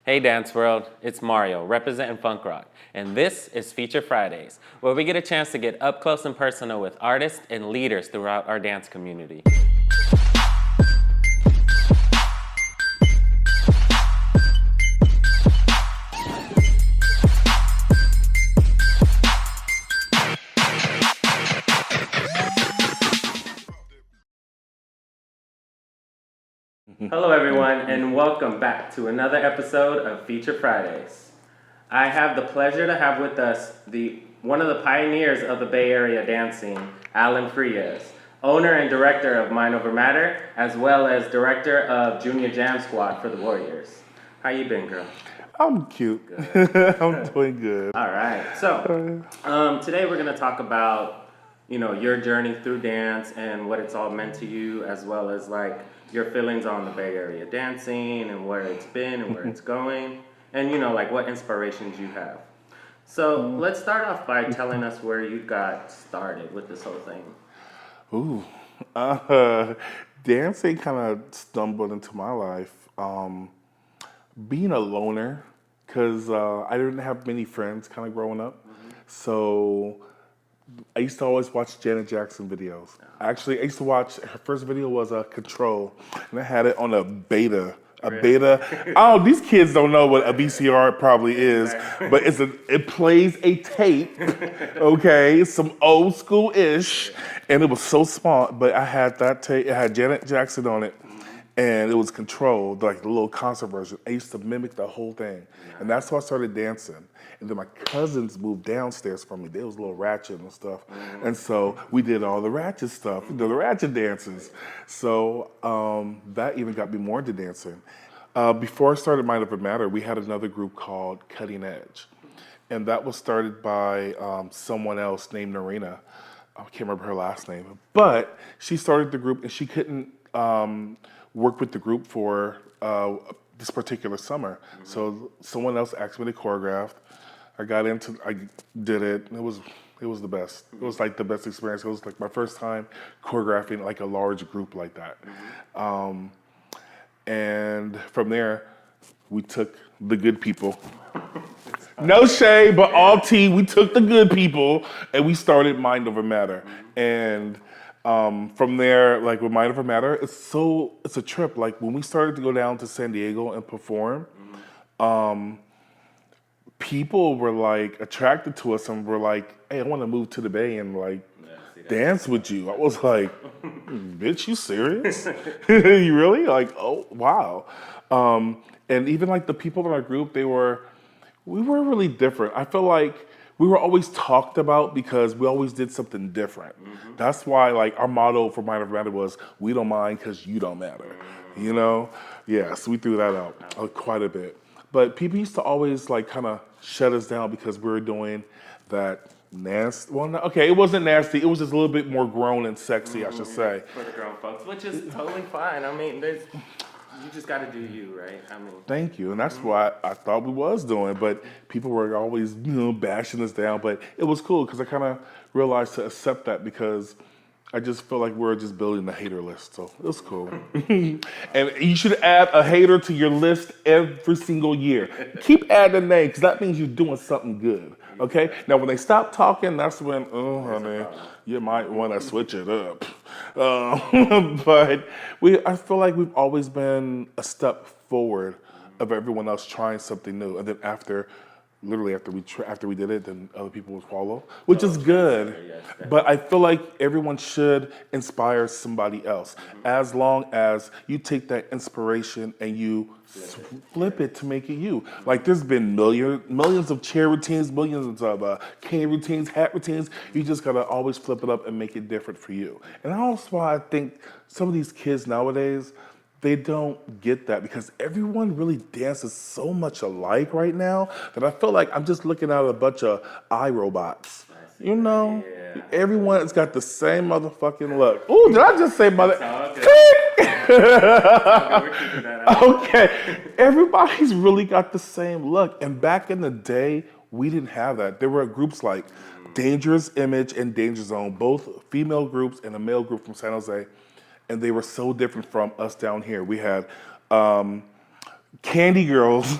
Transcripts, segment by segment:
Hey Dance World, it's Mario representing Funk Rock, and this is Feature Fridays, where we get a chance to get up close and personal with artists and leaders throughout our dance community. Hello everyone, and welcome back to another episode of Feature Fridays. I have the pleasure to have with us one of the pioneers of the Bay Area dancing, Allan Frias, owner and director of Mind Over Matter, as well as director of Junior Jam Squad for the Warriors. How you been, girl? I'm cute. I'm doing good. All right. So today we're going to talk about, your journey through dance and what it's all meant to you, as well as your feelings on the Bay Area dancing and where it's been and where it's going, and what inspirations you have. So let's start off by telling us where you got started with this whole thing. Dancing kind of stumbled into my life. Being a loner, because I didn't have many friends kind of growing up. So I used to always watch Janet Jackson videos. Actually, I used to watch, her first video was Control, and I had it on a beta. Oh, these kids don't know what a VCR probably is, but it plays a tape, okay, some old school-ish, and it was so small, but I had that tape, it had Janet Jackson on it, and it was Control, like the little concert version. I used to mimic the whole thing, and that's how I started dancing. And then my cousins moved downstairs from me. They was a little ratchet and stuff. And so we did all the ratchet stuff, the ratchet dances. So that even got me more into dancing. Before I started Mind Over Matter, we had another group called Cutting Edge. And that was started by someone else named Narina. I can't remember her last name. But she started the group and she couldn't work with the group for this particular summer. So someone else asked me to choreograph. I did it. It was the best. It was like the best experience. It was like my first time choreographing like a large group like that. And from there, we took the good people. No shade, but all tea. We took the good people and we started Mind Over Matter. And from there, like with Mind Over Matter, it's a trip. Like when we started to go down to San Diego and perform, people were like attracted to us and were like, "Hey, I want to move to the Bay and dance with you." I was like, "Bitch, you serious? You really?" Like, oh wow. And even like the people in our group, we were really different. I feel like we were always talked about because we always did something different. That's why like our motto for Mind Over Matter was, "We don't mind because you don't matter." Yeah, so we threw that out quite a bit. But people used to always like kind of shut us down because we were doing that nasty. Well, no, okay, it wasn't nasty. It was just a little bit more grown and sexy, I should say. For the grown folks, which is totally fine. I mean, you just got to do you, right? I mean, thank you, and that's what I thought we was doing. But people were always, bashing us down. But it was cool because I kind of realized to accept that because I just felt like we were just building a hater list, so it was cool. And you should add a hater to your list every single year. Keep adding a name, because that means you're doing something good, okay? Now, when they stop talking, that's when, honey, you might want to switch it up. But I feel like we've always been a step forward of everyone else trying something new. And then after we did it, then other people would follow, which is good. But I feel like everyone should inspire somebody else, as long as you take that inspiration and you flip it to make it you. Like there's been millions of chair routines, millions of cane routines, hat routines. You just gotta always flip it up and make it different for you. And that's why I think some of these kids nowadays, they don't get that because everyone really dances so much alike right now that I feel like I'm just looking at a bunch of iRobots. Everyone's got the same motherfucking look. Ooh, did I just say mother? Okay, everybody's really got the same look. And back in the day, we didn't have that. There were groups like Dangerous Image and Danger Zone, both female groups and a male group from San Jose. And they were so different from us down here. We had candy girls.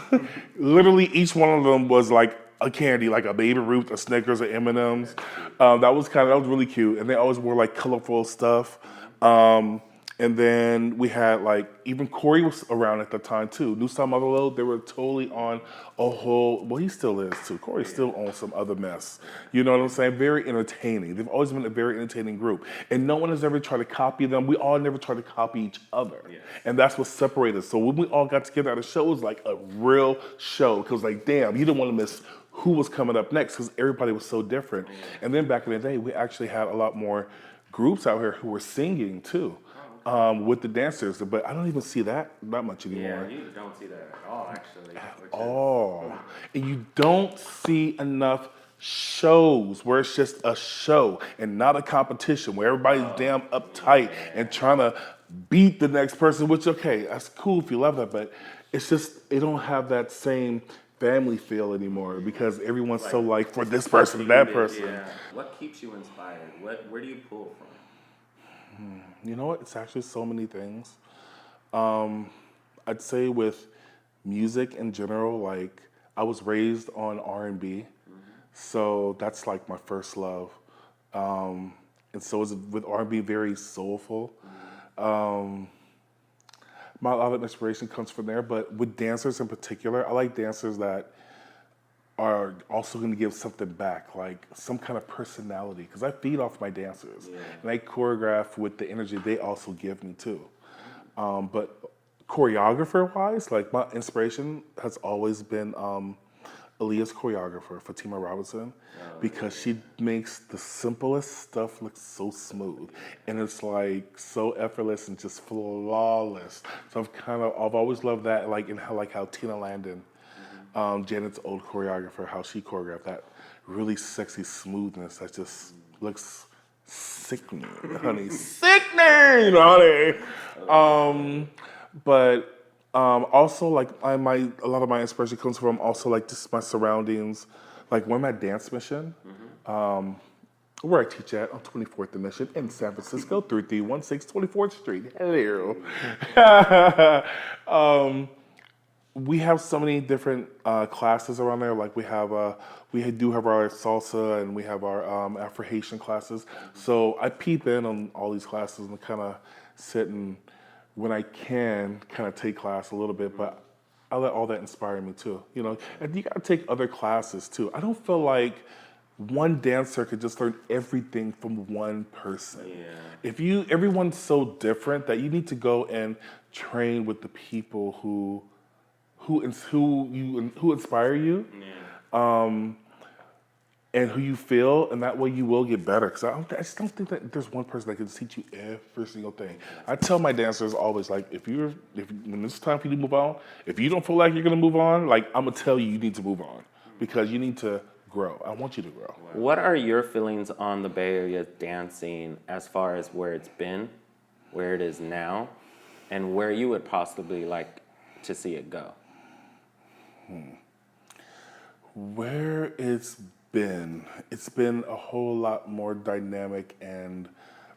Literally, each one of them was like a candy, like a Baby Ruth, a Snickers, a M&Ms. That was really cute, and they always wore like colorful stuff. And then we had like even Corey was around at the time too. New Style Motherload, they were totally on a whole. Well, he still is too. Corey still on some other mess. You know what I'm saying? Very entertaining. They've always been a very entertaining group, and no one has ever tried to copy them. We all never tried to copy each other, and that's what separated us. So when we all got together at a show, it was like a real show. Because like, damn, you didn't want to miss who was coming up next because everybody was so different. And then back in the day, we actually had a lot more groups out here who were singing too. With the dancers, but I don't even see that much anymore. Yeah, you don't see that at all, actually. And you don't see enough shows where it's just a show and not a competition where everybody's damn uptight and trying to beat the next person, which, okay, that's cool if you love that, but it's just, it don't have that same family feel anymore because everyone's so like for this person and that person. Yeah. What keeps you inspired? Where do you pull from? You know what? It's actually so many things. I'd say with music in general, like I was raised on R&B, so that's like my first love. And so it's with R&B very soulful. My lot of inspiration comes from there, but with dancers in particular, I like dancers that are also going to give something back, like some kind of personality, because I feed off my dancers, and I choreograph with the energy they also give me too. But choreographer-wise, like my inspiration has always been Aaliyah's choreographer, Fatima Robinson, because she makes the simplest stuff look so smooth, and it's like so effortless and just flawless. So I've always loved that, like in how Tina Landon. Janet's old choreographer, how she choreographed that really sexy smoothness that just looks sickening, honey. Sickening, honey. But also, like, a lot of my inspiration comes from also, like, just my surroundings. Like, when I'm at Dance Mission, where I teach at on 24th and Mission in San Francisco, 3316 24th Street. Hello. We have so many different classes around there. Like we do have our salsa and we have our Afro-Haitian classes. So I peep in on all these classes and kind of sit and, when I can, kind of take class a little bit. But I let all that inspire me too. You know, and you got to take other classes too. I don't feel like one dancer could just learn everything from one person. Yeah. Everyone's so different that you need to go and train with the people who inspire you, and who you feel, and that way you will get better. Because I just don't think that there's one person that can teach you every single thing. I tell my dancers always, like, when it's time for you to move on, if you don't feel like you're gonna move on, like, I'm gonna tell you need to move on because you need to grow. I want you to grow. What are your feelings on the Bay Area dancing as far as where it's been, where it is now, and where you would possibly like to see it go? Where it's been a whole lot more dynamic and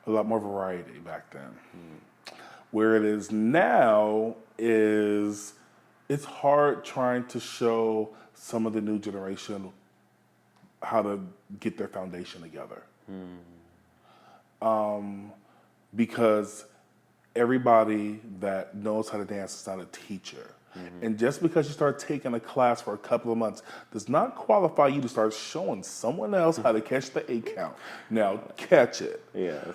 a lot more variety back then. Where it is now it's hard trying to show some of the new generation how to get their foundation together. Because everybody that knows how to dance is not a teacher. And just because you start taking a class for a couple of months does not qualify you to start showing someone else how to catch the 8 count. Now, catch it. Yes.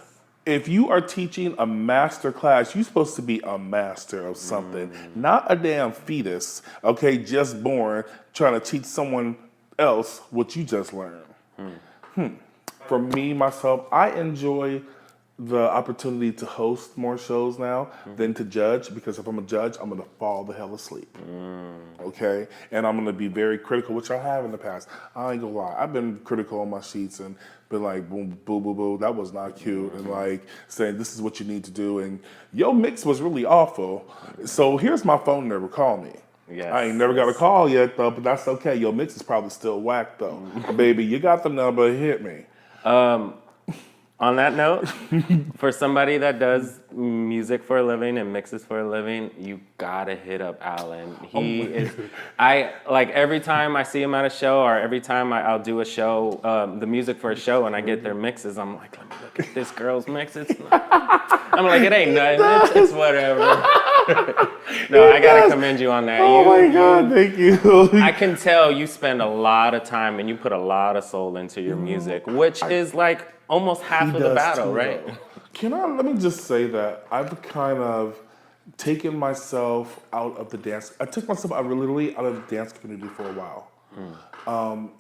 If you are teaching a master class, you're supposed to be a master of something, not a damn fetus, okay, just born, trying to teach someone else what you just learned. For me, myself, I enjoy the opportunity to host more shows now than to judge, because if I'm a judge, I'm gonna fall the hell asleep. Okay? And I'm gonna be very critical, which I have in the past. I ain't gonna lie. I've been critical on my sheets and been like, boom, boo, boo, boo, that was not cute. And like saying, this is what you need to do. And your mix was really awful. So here's my phone number, call me. Yes. I ain't never got a call yet though, but that's okay. Your mix is probably still whack though. Baby, you got the number, hit me. On that note, for somebody that does music for a living and mixes for a living, you gotta hit up Allan. He is, every time I see him at a show or every time I'll do a show, the music for a show and I get their mixes, I'm like, let me look at this girl's mix. I'm like, it ain't nothing, it's whatever. No, I gotta commend you on that. Oh my God, thank you. I can tell you spend a lot of time and you put a lot of soul into your music, which is like almost half of the battle, too, right? Let me just say that I've kind of taken myself out of the dance. I took myself literally out of the dance community for a while.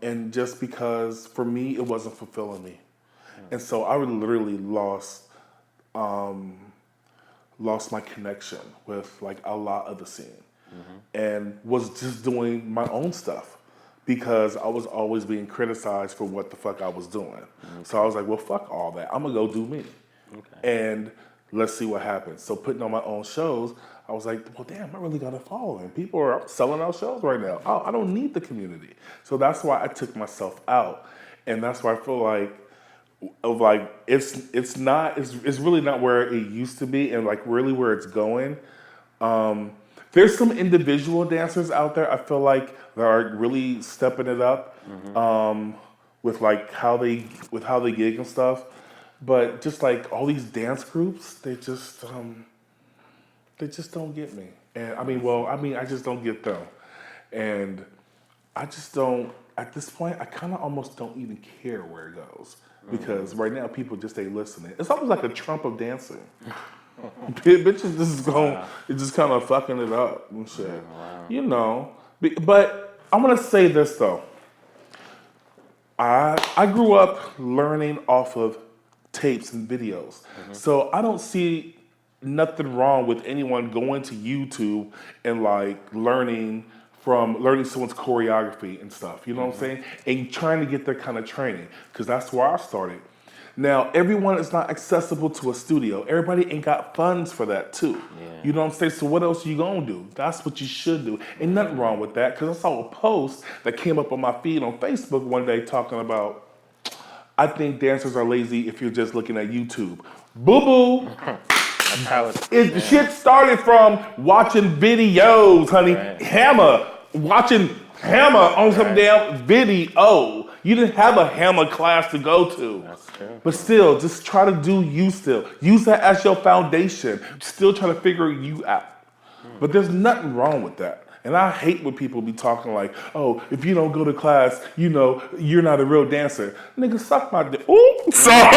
And just because for me, it wasn't fulfilling me. And so I literally lost my connection with like a lot of the scene and was just doing my own stuff because I was always being criticized for what the fuck I was doing. So I was like, well, fuck all that. I'm gonna go do me. And let's see what happens. So putting on my own shows, I was like, well, damn, I really got a following. People are selling out shows right now. I don't need the community. So that's why I took myself out. And that's why I feel like it's really not where it used to be and like really where it's going. There's some individual dancers out there I feel like that are really stepping it up with how they gig and stuff. But just like all these dance groups, they just don't get me. And I just don't get them. And I just don't, at this point, I kind of almost don't even care where it goes. Because right now people just ain't listening. It's almost like a Trump of dancing. Bitches just kind of fucking it up and shit. Wow. You know. But I'm gonna say this though. I grew up learning off of tapes and videos. So I don't see nothing wrong with anyone going to YouTube and like learning someone's choreography and stuff, you know what I'm saying? And trying to get that kind of training, because that's where I started. Now, everyone is not accessible to a studio. Everybody ain't got funds for that too. Yeah. You know what I'm saying? So what else you gonna do? That's what you should do. Ain't nothing wrong with that, because I saw a post that came up on my feed on Facebook one day talking about, I think dancers are lazy if you're just looking at YouTube. Boo-boo! That's how shit started from watching videos, honey. Right. Watching Hammer on some damn video. You didn't have a Hammer class to go to. That's true. But still, just try to do you still. Use that as your foundation. Still try to figure you out. But there's nothing wrong with that. And I hate when people be talking like, oh, if you don't go to class, you know, you're not a real dancer. Nigga, suck my dick. Ooh, sorry.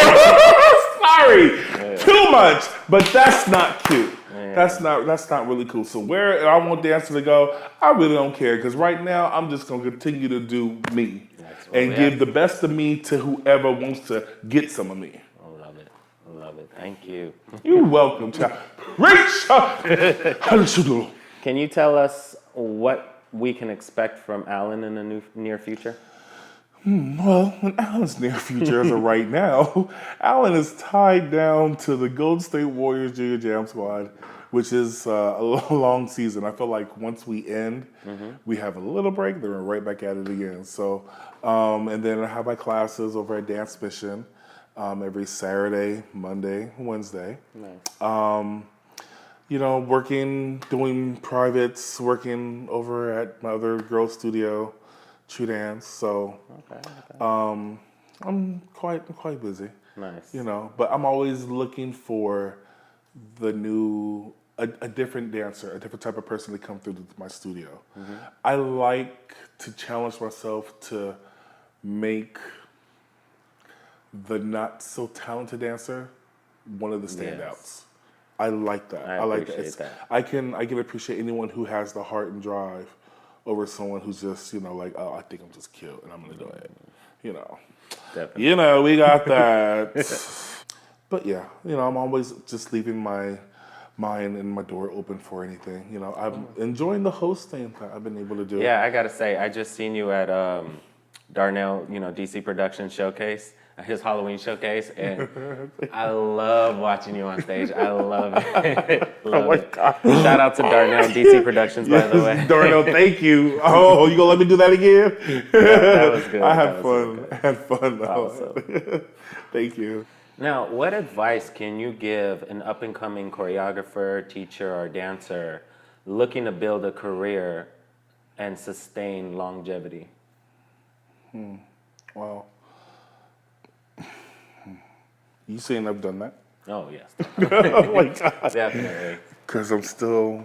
Sorry. Yeah. Too much. But that's not cute. Yeah. That's not really cool. So where I want dancers to go, I really don't care. Because right now, I'm just going to continue to do me. And give the best of me to whoever wants to get some of me. I love it. I love it. Thank you. You're welcome, child. Reach! Can you tell us what we can expect from Allan in the near future? Well, in Allan's near future, as of right now, Allan is tied down to the Golden State Warriors Junior Jam Squad, which is a long season. I feel like once we end, we have a little break, then we're right back at it again. So, and then I have my classes over at Dance Mission every Saturday, Monday, Wednesday. Nice. You know, doing privates, working over at my other girl studio, True Dance. So, I'm quite busy. Nice. You know, but I'm always looking for a different dancer, a different type of person to come through my studio. I like to challenge myself to make the not so talented dancer one of the standouts. Yes. I like that. I like that. I can appreciate anyone who has the heart and drive over someone who's just, you know, like, oh, I think I'm just cute and I'm gonna do it. You know. Definitely. You know, we got that. But yeah, you know, I'm always just leaving my mind and my door open for anything. You know, I'm enjoying the hosting that I've been able to do. Yeah, I gotta say, I just seen you at Darnell, you know, DC Production Showcase, his Halloween showcase, and I love watching you on stage. I love it. Love it. God. Shout out to Darnell DC Productions, by the way. Darnell, thank you. Oh, you gonna let me do that again? Yeah, that was good. I had fun. I had fun. Awesome. Thank you. Now, what advice can you give an up-and-coming choreographer, teacher, or dancer looking to build a career and sustain longevity? Well, you saying I've done that? Oh, yes. Oh my God. Definitely. Because I'm still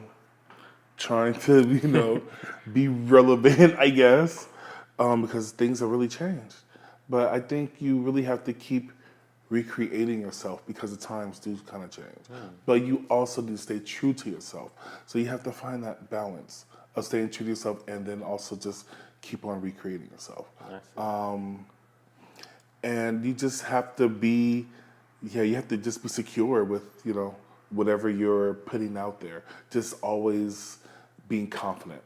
trying to, be relevant, I guess, because things have really changed. But I think you really have to keep recreating yourself because the times do kind of change. But you also need to stay true to yourself. So you have to find that balance of staying true to yourself and then also just keep on recreating yourself. And you just have to be, you have to just be secure with, whatever you're putting out there. Just always being confident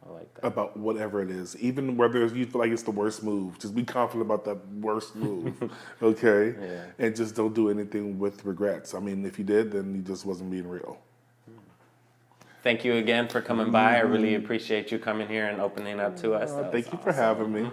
I like that. about whatever it is. Even whether you feel like it's the worst move, just be confident about that worst move, okay? Yeah. And just don't do anything with regrets. I mean, if you did, then you just wasn't being real. Thank you again for coming by. I really appreciate you coming here and opening up to us. Thank you for having me.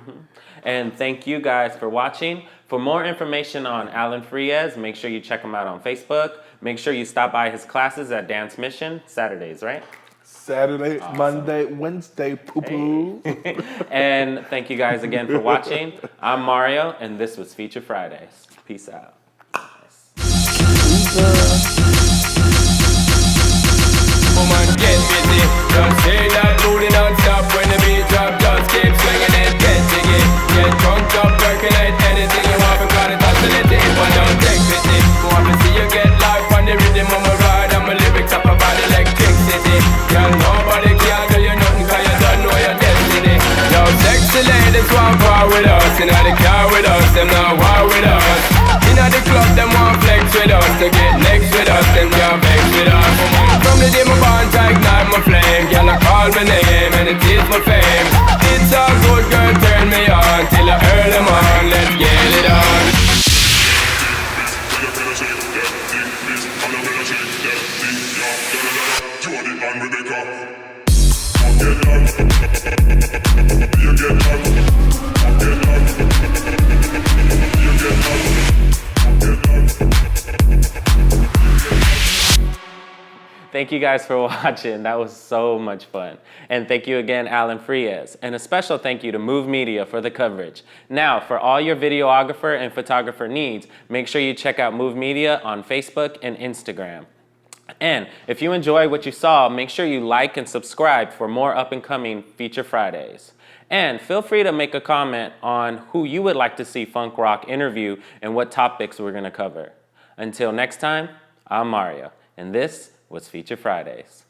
And thank you guys for watching. For more information on Allan Frias, make sure you check him out on Facebook. Make sure you stop by his classes at Dance Mission, Saturdays, right? Saturday, Monday, Wednesday, poo-poo. And thank you guys again for watching. I'm Mario, and this was Feature Fridays. Peace out. Woman, get busy. Just say that booty non-stop when the beat drop. Just keep swinging it, get jiggy. Get drunk up, percolate anything you want. Because it oscillating if I don't take pity. Want to see you get life on the rhythm of my ride. And my lyrics up about electricity. Girl, nobody can tell you nothing because you don't know your destiny. Yo, sexy ladies want war with us. In the car with us, them not war with us. In the club, them want flex with us. To get next with us, them can't vex with us. From the day my bond, I ignite my flame. Girl, I call my name and it is my fame. It's a good girl, turn me on till I earn them on. Let's get it on. Thank you guys for watching. That was so much fun. And thank you again, Allan Frias. And a special thank you to Move Media for the coverage. Now, for all your videographer and photographer needs, make sure you check out Move Media on Facebook and Instagram. And if you enjoyed what you saw, make sure you like and subscribe for more up-and-coming Feature Fridays. And feel free to make a comment on who you would like to see Funk Rock interview and what topics we're going to cover. Until next time, I'm Mario, and this was Feature Fridays.